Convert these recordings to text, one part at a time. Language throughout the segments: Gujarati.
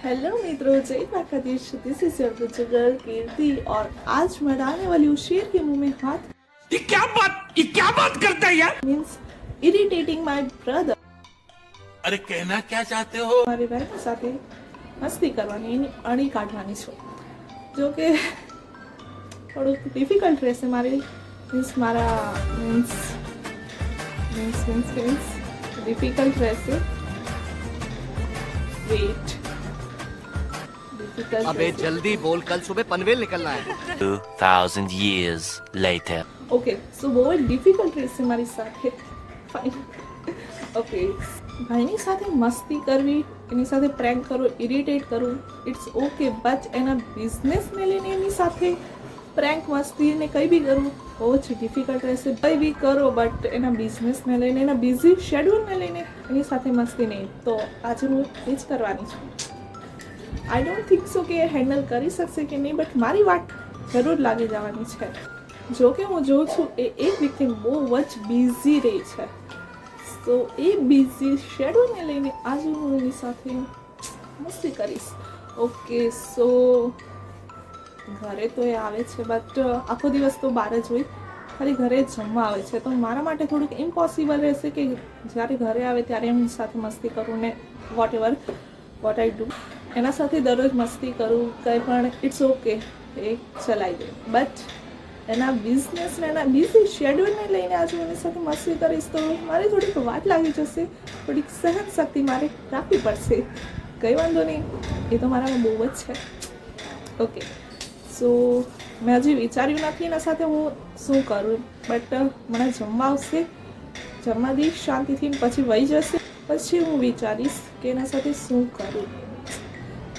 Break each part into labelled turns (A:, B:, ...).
A: हेलो मित्रों, जय द्वारकाधीश। दिस इज योर बुजुर्ग कीर्ति और आज मैं डालने वाली हूँ शेर के मुंह में हाथ।
B: ये क्या बात करता है यार?
A: Means irritating my brother.
B: अरे कहना क्या चाहते हो?
A: મારી બહેન સાથે મસ્તી કરવાની, એની અણી કાઢવાની છું, જો કે થોડુંક ડિફિકલ્ટ રહેશે મારી મારા મીન્સ ડિફિકલ્ટ રહેશે. વેઇટ,
C: अबे जल्दी बोल, कल सुबह पनवेल निकलना है.
D: 2000 years later.
A: ઓકે, સો બહુ જ ડિફિકલ્ટ રહેશે મારી સાથે. ફાઇન. ઓકે, ભાઈની સાથે મસ્તી કરવી, એની સાથે પ્રેન્ક કરવો, ઇરિટેટ કરવું, ઇટ્સ ઓકે, બટ એના બિઝનેસને લઈને એની સાથે પ્રેન્ક મસ્તી ને કંઈ બી કરવું બહુ જ ડિફિકલ્ટ રહેશે. કંઈ બી કરો બટ એના બિઝનેસને લઈને, એના બિઝી શેડ્યુલને લઈને એની સાથે મસ્તી નહીં. તો આજે હું એ જ કરવાની છું. આઈ ડોન્ટ થિંક સો કે એ હેન્ડલ કરી શકશે કે નહીં, બટ મારી વાત જરૂર લાગી જવાની છે. જો કે હું જોઉં છું એ એક વીકથી બહુ જ બિઝી રહી છે. તો એ બિઝી શેડ્યુલને લઈને આજે હું એની સાથે મસ્તી કરીશ. ઓકે, સો ઘરે તો એ આવે છે બટ આખો દિવસ તો બહાર જ હોય, ખાલી ઘરે જ જમવા આવે છે. તો મારા માટે થોડુંક ઇમ્પોસિબલ રહેશે કે જ્યારે ઘરે આવે ત્યારે એમની સાથે મસ્તી કરું ને વોટ આઈ ડુ એના સાથે દરરોજ મસ્તી કરું, કંઈ પણ ઇટ્સ ઓકે, એ ચલાવી દે. બટ એના બિઝનેસને એના બિઝી શેડ્યુલને લઈને આજે એની સાથે મસ્તી કરીશ તો મારે થોડીક વાત લાગી જશે, થોડીક સહન શક્તિ મારે રાખવી પડશે. કંઈ વાંધો નહીં, એ તો મારામાં બહુ જ છે. ઓકે, સો મેં હજી વિચાર્યું નથી એના સાથે હું શું કરું, બટ મને જમવા આવશે, જમવા દઈશ શાંતિથી, પછી વહી જશે. પછી હું વિચારીશ કે એના સાથે શું કરું,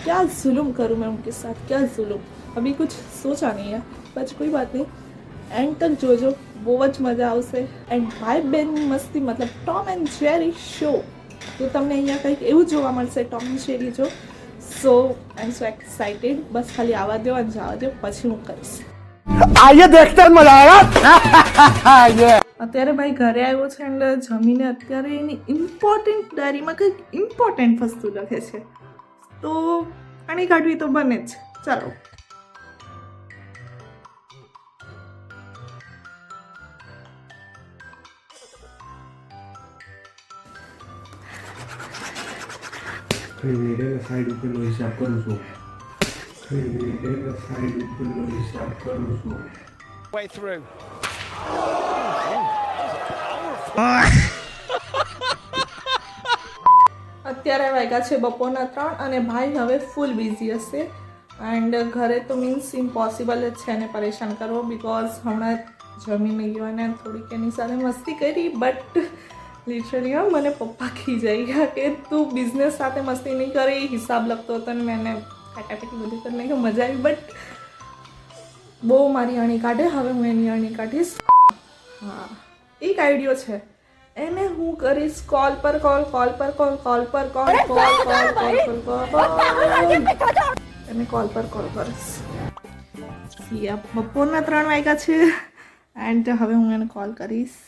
A: क्या जुल्म करूँ मैं उनके साथ, क्या जुल्म. अभी कुछ सोचा नहीं है, बट कोई बात नहीं, एंड तक जोजो, બહુ જ મજા આવશે. એન્ડ ભાઈ બહેનની મસ્તી મતલબ ટોમ એન્ડ જેરી શો, તો તમને અહીંયા કંઈક એવું જોવા મળશે, ટોમ એન્ડ જેરી જો. સો આઈ એમ સો એક્સાઇટેડ. બસ ખાલી આવવા દો અને જવા દો, પછી હું કરીશ.
C: आइए देखते हैं, मजा आएगा.
A: અત્યારે ભાઈ ઘરે આવ્યો છે એન્ડ જમીને અત્યારે એની ઇમ્પોર્ટન્ટ ડાયરીમાં કંઈક ઇમ્પોર્ટન્ટ વસ્તુ લખે છે, તો આની કાઢવી તો બને જ. ચાલો.
E: સાઈડ ઉપરનો હિસાબ કરું છું. સાઈડ ઉપરનો હિસાબ કરું છું.
C: Way through.
A: અત્યારે વાગ્યા છે બપોરના 3 અને ભાઈ હવે ફૂલ બિઝી હશે. એન્ડ ઘરે તો મીન્સ ઇમ્પોસિબલ જ છે એને પરેશાન કરવો, બિકોઝ હમણાં જમીને ગયો અને થોડીક એની સાથે મસ્તી કરી. બટ લિટરલી મને પપ્પા ખીજાઈ ગયા કે તું બિઝનેસ સાથે મસ્તી નહીં કરી, હિસાબ લખતો હતો ને મેં એને ફટાફટી બધું કરી નાખ્યું, મજા આવી. બટ બહુ મારી અણી કાઢે, હવે હું એની અણી કાઢીશ. હા, એક આઈડિયો છે, એને હું કરીશ કોલ પર કોલ, કોલ પર કોલ, કોલ પર call, call call call call, એને કોલ પર કોલ કરીશ. બપોરના 3 વાગ્યા છે એન્ડ હવે હું એને કોલ કરીશ.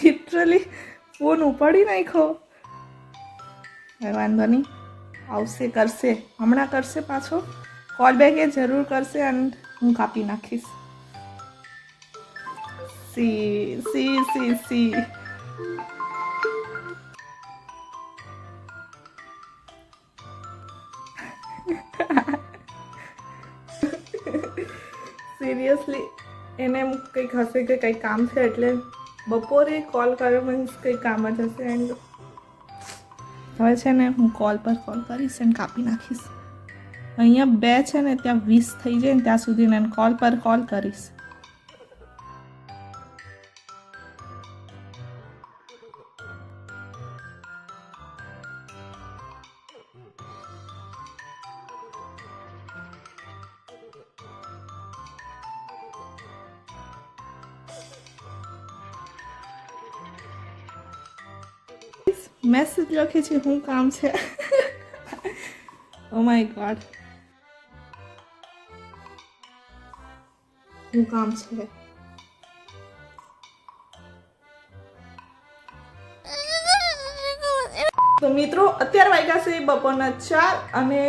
A: લિટરલી ફોન ઉપાડી નાખ્યો. વાંધો નહીં, આવશે, કરશે, હમણાં કરશે, પાછો કોલ બેક એ જરૂર કરશે અને હું કાપી નાખીશ. C C C C seriously એને કંઈક હશે કે કંઈક કામ છે એટલે બપોરે કોલ કર્યો, મીન્સ કંઈક કામ જ હશે. એન્ડ હવે છે ને હું કોલ પર કોલ કરીશ અને કાપી નાખીશ. અહીંયા 2 છે ને ત્યાં 20 થઈ જાય ને ત્યાં સુધી એને કોલ પર કોલ કરીશ. મેસેજ લખે છે, શું કામ છે? Oh my God. હું કામ છે. તો મિત્રો અત્યારે વાગ્યા છે બપોરના 4 અને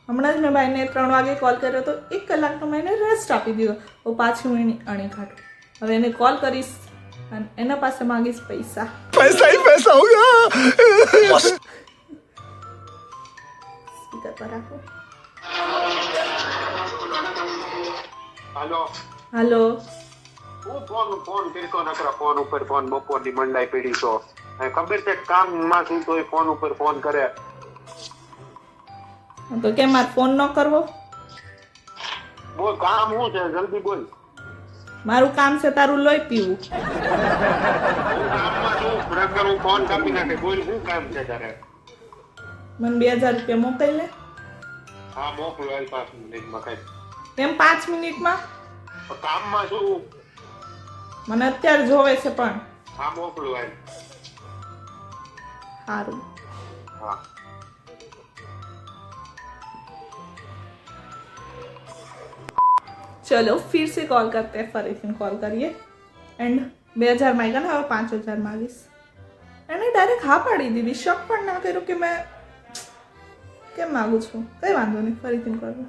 A: હમણાં જ મેં ભાઈને 3 વાગે કોલ કર્યો તો 1 કલાકનો મેં એને રેસ્ટ આપી દીધો. તો પાછી હું એની અણી કાઢું. હવે એને કોલ કરીશ અને એના પાસે માંગીશ પૈસા.
C: पैसा ही पैसा होगा.
A: સ્પીકર પર રાખો.
F: હાલો
A: હાલો.
F: હું ફોન કરતો નકરા ફોન ઉપર ફોન બપોરની મંડાઈ પડી છો ખબર છે કામમાં છું તોય ફોન ઉપર ફોન કરે
A: તો કેમ મારે ફોન ન કરવો?
F: બોલ કામ શું છે જલ્દી બોલ
A: મારું કામ છે તારું લોહી પીવું.
F: હું કામમાં છું નકર હું ફોન કાપી નાખે બોલ શું કામ છે તારે
A: મને 2000 રૂપિયા મોકલ ને.
F: હા મોકલો 5 મિનિટમાં કઈ
A: એમ 5 મિનિટમાં?
F: કામમાં છું
A: મને અત્યારે જોવે છે પણ.
F: હા મોકલો
A: સારું.
F: હા
A: चलो फिर से कॉल करते हैं. फरीથી कॉल કરીએ એન્ડ 2000 માંગ્યા ને હવે 5000 માંગીશ. એને ડાયરેક્ટ હા પાડી દીધી. શક પણ ના કર્યો કે મેં કેમ માંગુ છું. કઈ વાંધો નહીં ફરીથી કરું.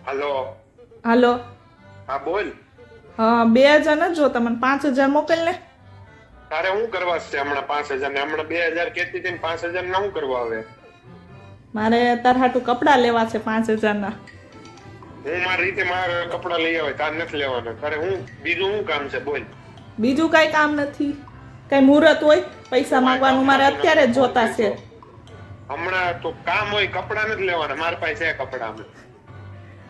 F: હાલો
A: હાલો.
F: હા બોલ
A: હા 2000 ન જો તમને 5000 મોકલ ને.
F: તારે શું કરવા છે હમણાં 5000 ને હમણાં 2000 કેતી હતી 5000 ના શું કરવા આવે
A: મારે તાર હાટું કપડા લેવા છે 5000 ના.
F: હું મારી રીતે મારા કપડા લઈ આવે તાર નથી લેવાના તારે હું બીજું શું કામ છે બોલ
A: બીજું કઈ કામ નથી. કઈ મુહૂર્ત હોય પૈસા માંગવાનું મારે અત્યારે જ જોતા છે.
F: હમણાં તો કામ હોય કપડા નથી લેવાના મારા પાસે છે કપડા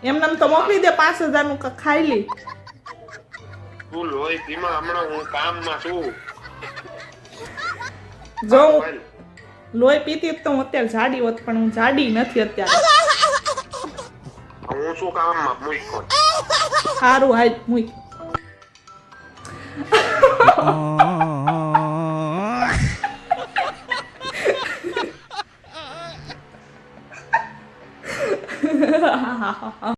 A: એમને તો મોકલી દે 5000 નું ખાઈ લી.
F: તું લોહી ધીમા હમણાં હું કામમાં છું
A: જો હું લોહી પીતી તો હું અત્યારે જાડી હોત પણ હું જાડી નથી અત્યારે.
F: હું શું કામમાં મૂકો
A: સારું હાલ મુઈ.